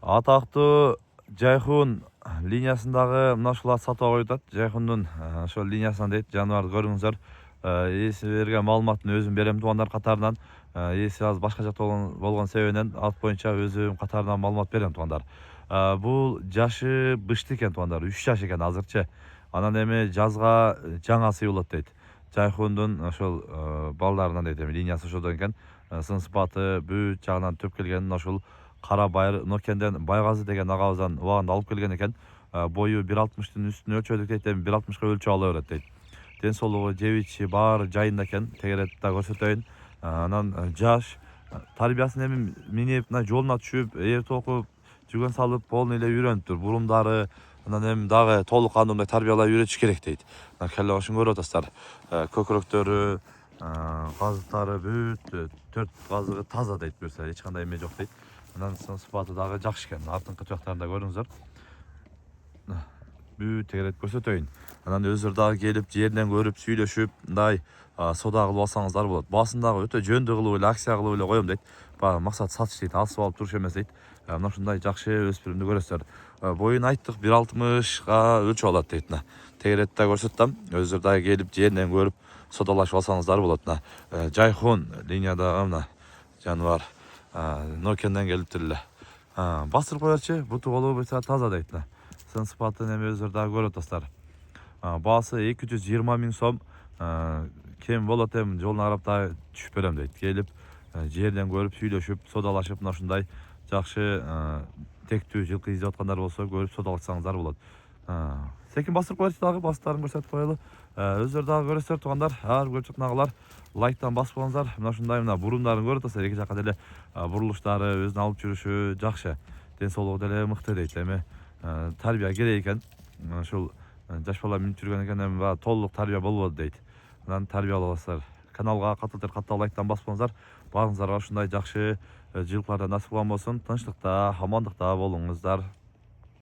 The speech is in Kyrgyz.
Атақты Жайхун линиясындағы мына ушулар сатып коюп. Жайхундун ошол линиясынан дейт, жаныбарды көрүңүздөр. Ээси берген маалыматтын өзүн берем туугандар катарынан. Ээси азыр башка жакта болгон себебинен ат боюнча өзүм катарынан маалымат берем туугандар. Бул жашы бышты экен туугандар, 3 жаш экен азырчы. Анан эми жазга жаңа сыйылат дейт. Жайхундун ошол балдарынан дейт, эми линиясы ошодон экен. Сын сыпаты бүт жагынан төп келген ошол Кара Байыр Нокенден Байгазы деген агабыздан убагында алып келген экен. Бою 1.60-тын үстүнө өлчөдүк дейт, эми 1.60-ка өлчөп ала берет дейт. Ден соолугу жеп ичи баары жайында экен, тегеретти да көрсөтөйүн. Анан жаш тарбиясын эми минип мына жолуна түшүп, эрте окуп, жүгөн салып полный эле үйрөнүптүр. Бурумдары анан эми дагы толук кандуу мындай тарбиялап үйрөтүш керек дейт. Мына келе башын көрүп атасыздар. Көкүрөктөрү, газыктары бүт 4 газыгы таза дейт, буюрса эч кандай эме жок дейт. Анан сын сыпаты дагы жакшы экен. Артыңкы жактарында көрүңүздөр. Бүт тегерет көрсөтөйүн. Анан өзүлөр дагы келип жеринен көрүп, сүйлөшүп, мындай сода кылып алсаңыздар болот. Баасын дагы өтө жөндүү кылып эле, акция кылып эле коем дейт. Баягы максат сатыш дейт, алсып алып туруш эмес дейт. Мына ушундай жакшы өспүрүмдү көрөсүздөр. Боюн айттык 1.60-га өлчөп алат дейт. Мына тегеретти да көрсөттүм. Өзүлөр дагы келип жеринен көрүп, содалашып алсаңыздар болот. Мына Жайхун линиядагы мына жаныбар Нокенден келиптир эле. Бастырып коерчи, буту колу буюрса таза дейт. Сын сыпатын эми өзүлөр дагы көрүп атасыздар. Баасы 220 000 сом. Кем болот, эми жолуна карап дагы түшүп берем дейт. Келип жерден көрүп, сүйлөшүп, содалашып, мына ушундай жакшы тектүү жылкы издеп аткандар болсо көрүп содалашсаңыздар болот. Секин бастырып коерчи дагы, бастарын көрсөтүп коелу. Өзүлөр дагы көрөсүздөр туугандар. Ар көрүп жаткандагылар лайктан басып коюңуздар. Мына ушундай мына бурундарын көрүп атасыздар. Эки жакка деле бурулуштары, өзүнүн алып жүрүшү жакшы. Ден соолугу деле мыкты дейт. Эми тарбия керек экен. Ушул жаш бала минип жүргөн экен, эми баягы толук тарбия болбоду дейт. Анан тарбиялап аласыздар. Каналга каттал лайктан басып коюңуздар. Баарыңыздарга ушундай жакшы жылкылардан насип кылган болсун. Тынчтыкта, амандыкта болуңуздар.